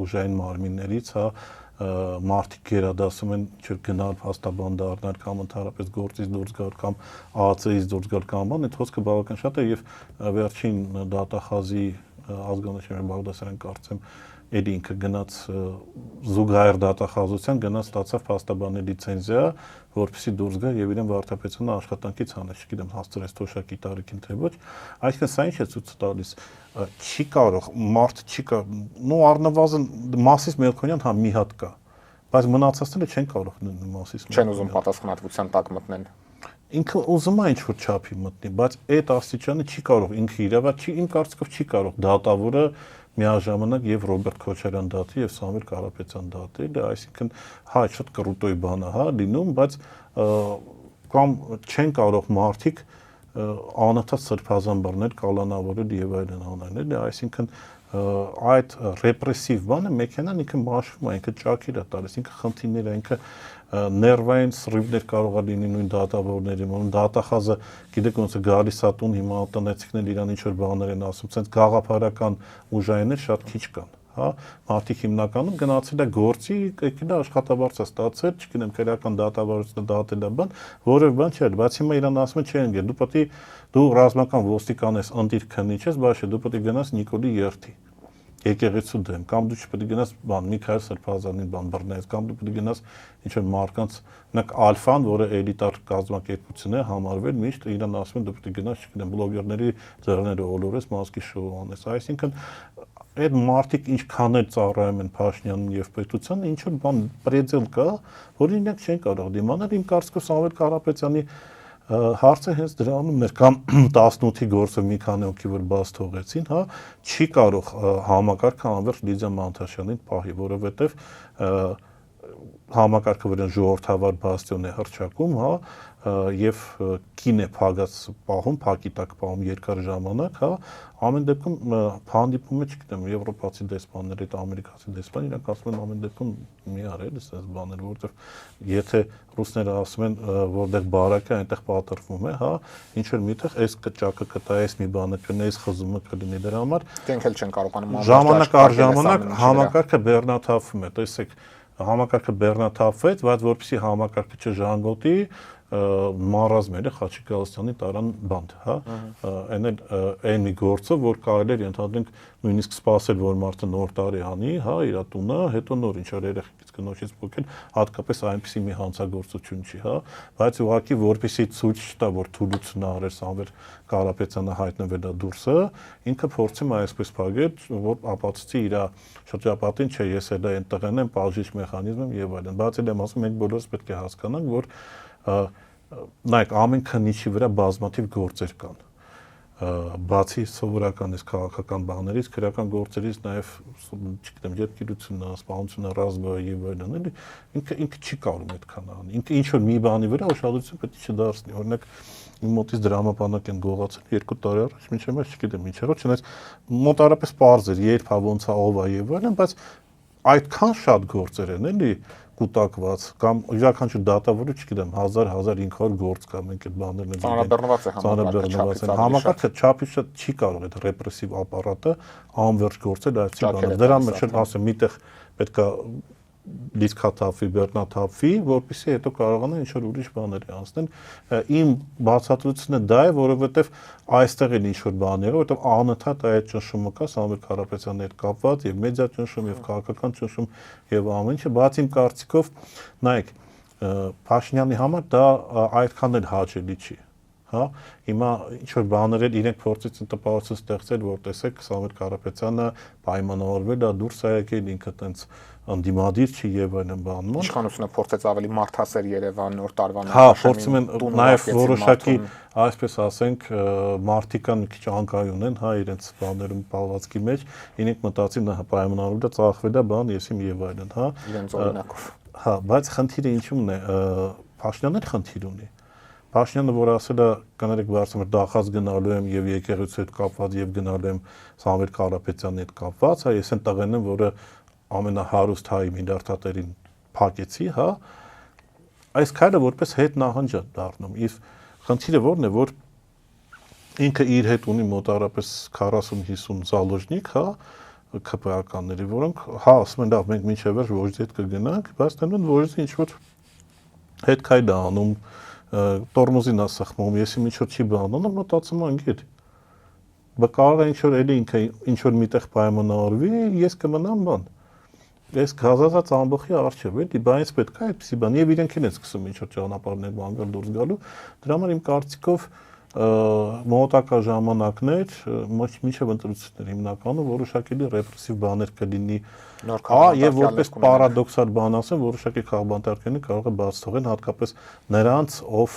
ուժային մարմիններից, հա, մարդիկ գերադասում են չէ գնալ հաստաբան դառնալ կամ ընդհանրապես գործից դուրս գալ կամ ԱԱՑ-ից դուրս գալ կամ բան, այդ խոսքը բավական շատ է եւ վերջին դատախազի ազգանշան Բաղդասարյան կարծեմ էլի ինքը գնաց զուգահեռ դատախազության գնաց ստացավ փաստաբանի լիցենզիա, որպեսզի դուրս գա եւ իրեն վարդապետությունը աշխատանքից հանեց, չգիտեմ հասցրեց թոշակի տարիքին թե ոչ, այսինքն սա ինչ է ցույց տալիս, չի կարող մարդ չի կա, նո առնվազն Մասիս Մելքոնյան հա մի հատ կա, բայց մնացածները չեն կարող Մասիս չեն ուզում պատասխանատվության տակ մտնել։ Ինքը ուզում է ինչ-որ չափի մտնի, բայց այդ աստիճանը չի կարող ինքը իրավա չի իմ կարծիքով չի կարող դատավորը միաժամանակ եւ Ռոբերտ Քոչարյան դատի եւ Սամվել Կարապետյան դատի, այսինքն հա շատ կռուտոյ բան է, հա, լինում, բայց կամ չեն կարող մարդիկ անընդհատ սրբազան բռնել, կալանավորել եւ այլն անել, այսինքն այդ ռեպրեսիվ բանը մեքենան ինքը մաշվում է, ինքը ճակիր է տալիս, ինքը խնդիրներ է, ինքը ներվային սրիվներ կարող է լինի նույն դատավորների, ում դատախազը գիտեք ոնց է գալիս է տուն, հիմա տնեցիքներ իրան ինչ որ բաներ են ասում, ցենց գաղափարական ուժայիններ շատ քիչ կան, հա, մարդիկ հիմնականում գնացել է գործի, եկել է աշխատավարձ է ստացել, չգիտեմ, քրեական դատավարությունը դատել է բան, որևէ բան չէ, բայց հիմա իրան ասում են չեն գեր, դու պետք է դու ռազմական ոստիկան ես, ընտիր քննիչ ես, բայց դու պետք է գնաս Նիկոլի երթի եկեղեցու դեմ, կամ դու չպետք է գնաս բան Միքայել Սրբազանին բան բռնես, կամ դու պետք է գնաս ինչ-որ մարկանց, նակ ալֆան, որը էլիտար կազմակերպություն է, համարվել միշտ իրան ասում են դու պետք է գնաս, չգիտեմ, բլոգերների ձեռները ոլորես, մասկի շոու անես, այսինքն այդ մարդիկ ինչքան էլ ծառայում են Փաշինյանին եւ պետությանը, ինչ որ բան պրեդել կա, որ իրենք չեն կարող դիմանալ, իմ կարծիքով Սամվել Կարապետյանի հարցը հենց դրանում էր կամ 18-ի գործը մի քանի հոգի որ բաց թողեցին, հա, չի կարող համակարգը անվերջ Լիդիա Մանթաշյանին պահի, որովհետև համակարգը վրան ժողովրդավար բաստիոն է հռչակում, հա, եւ կին է փագած պահում, փակի տակ պահում երկար ժամանակ, հա, ամեն դեպքում հանդիպում է, չգիտեմ, եվրոպացի դեսպանների հետ ամերիկացի դեսպան, իրանք ասում են ամեն դեպքում մի արել էս բաներ, որովհետեւ եթե ռուսները ասում են, որտեղ բարակ է, այնտեղ պատրվում է, հա, ինչ որ միտեղ այս կճակը կտա, այս մի բանը կնի, այս խզումը կլինի դրա համար, դենք էլ չեն կարողանում ժամանակ առ ժամանակ համակարգը բեռնաթափվում է, տեսեք, համակարգը բեռնաթափվեց, բայց որպեսզի համակարգը չժանգոտի, մարազմերը Խաչիկ Գալստյանի տարան բանդ, հա, այն մի գործը, որ կարելի էր ընդհանրենք նույնիսկ սպասել, որ մարդը նոր տարի անի, հա, իր տունը, հետո նոր ինչ որ երեխեքից կնոջից փոքել, հատկապես այնպեսի մի հանցագործություն չի, հա, բայց ուղղակի որպեսզի ցույց չտա, որ թուլություն արել Սամվել Կարապետյանը հայտնվել է դուրսը, ինքը փորձում է այսպես փակել, որ ապացուցի իր շրջապատին, չէ, ես էլ այն տղեն եմ, բաժիչ մեխանիզմ եմ եւ այլն, բայց էլ եմ ասում, մենք բոլորս պետք է հասկանանք, որ նայեք ամեն քննիչի վրա բազմաթիվ գործեր կան, բացի սովորական այս քաղաքական բաներից, քրեական գործերից նաև, չգիտեմ, ջերմգիտությունն, սպանությունը, ռազմը եւ այլն, էլի ինքը չի կարող այդքան անի, ինքը ինչ որ մի բանի վրա ուշադրություն պետք է չդարձնի, օրինակ իմ մոտից դրամապանակ են գողացել 2 տարի առաջ, մինչև այս չգիտեմ ինչերով, չնայած մոտարապես պարզ էր, երբ հա ոնց է ով է եւ այլն, բայց այդքան շատ գործեր են, էլի կուտակված կամ յուրաքանչյուր դատավորը, չգիտեմ, 1000-1500 գործ կա, մենք այդ բաներն ենք ծանրաբեռնված է համակարգը չափից շատ չի կարող այդ ռեպրեսիվ ապարատը անվերջ գործել այսպես բաներ, դրա մեջ էլ ասեմ, միտեղ պետքա լիցքաթափվի, բեռնաթափվի, որպեսզի հետո կարողանա ինչ-որ ուրիշ բաներ անցնել, իմ բացատրությունը դա է, որովհետև այստեղ էլ ինչ-որ բաներ, որովհետև անընդհատ այդ ճնշումը կա Սամվել Կարապետյանի հետ կապված եւ մեդիա ճնշում եւ քաղաքական ճնշում եւ ամեն ինչը, բայց իմ կարծիքով, նայեք, Փաշինյանի համար դա այդքան էլ հաճելի չի, հա, հիմա ինչ-որ բաներ էլ իրենք փորձից տպավորություն ստեղծել, որ տեսեք Սամվել Կարապետյանը պայմանավորվել է դուրս է եկել, ինքը տենց անդիմադիր չի եւ այլն բանում։ Իշխանությունը փորձեց ավելի մարդասեր Երևան նոր տարվան։ Հա, փորձում են նաեւ որոշակի, այսպես ասենք, մարդիկան մի քիչ անկայուն են, հա, իրենց բաներում պալվածքի մեջ, իրենք մտածին նա պայմանավորվել է, ծախվել է բան, եսիմ եւ այլն, հա։ Իրենց օրինակով։ Հա, բայց խնդիրը ինչու՞մն է, Փաշինյանն էլ խնդիր ունի։ Փաշինյանը, որ ասել է, կներեք բարձր դախած գնալու եմ եւ եկեղեցու հետ կապված եւ գնալու եմ Սամվել Կարապետյանի հետ կապված, հա, ես այն տղեն եմ, որը ամենահարուստ հայ միլիարդատերին փակեցի, հա, այս քայլը որպես հետ նահանջ է դառնում։ Իսկ խնդիրը որն է, որ ինքը իր հետ ունի մոտարապես 40-50 զալոժնիկ, հա, ԿՊԱ-ականների, որոնք հա ասում են, լավ, մենք մինչև վերջ ոչի հետ կգնանք, բայց տենում ոչի ինչ որ հետ քայլ է անում, տորմոզին է սխմում, ես ինչ որ չի բանում, մտածում եմ գիտ։ Բա կարող է ինչ որ էլի ինքը ինչ որ միտեղ պայմանավորվի, ես կմնամ բան։ Ես գազազած ամբողջի արժև էլի, բայց պետք է այդպեսի բան, եւ իրենք են սկսում ինչ որ ճանապարհներ բանգալ դուրս գալու, դրա համար իմ կարծիքով մոտակա ժամանակներ, մինչև ընտրություններ հիմնականում որոշակի ռեպրեսիվ բաներ կլինի, եւ որպես պարադոքսալ բան ասեմ, որոշակի քաղբանտարկները կարող է բաց թողեն հատկապես նրանց, ով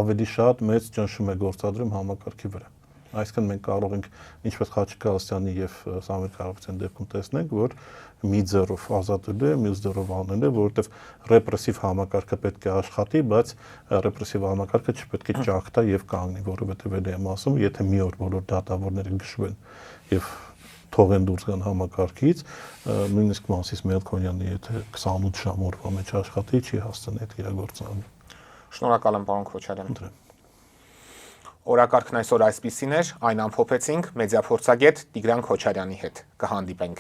ավելի շատ մեծ ճնշում է գործադրում համակարգի վրա։ Այսինքն մենք կարող ենք ինչպես Խաչիկ Գալստյանի եւ Սամվել Կարապետյանի դեպքում տեսնենք, որ մի ձեռով ազատել է, մյուս ձեռով անել է, որովհետեւ ռեպրեսիվ համակարգը պետք է աշխատի, բայց ռեպրեսիվ համակարգը չպետք է ճակտա եւ կանգնի, որովհետեւ էլ եմ ասում, եթե մի օր բոլոր դատավորները գշվեն եւ թողեն դուրս գան համակարգից, նույնիսկ Մասիս Մելքոնյանի եթե 28 ժամ օրվա մեջ աշխատի, չի հասցնի այդ իրագործանը։ Շնորհակալ եմ, պարոն Քոչարյան։ Օրակարգն այսօր այսպիսին էր, այն ամփոփեցինք մեդիափորձագետ Տիգրան Քոչարյանի հետ։ Կհանդիպենք։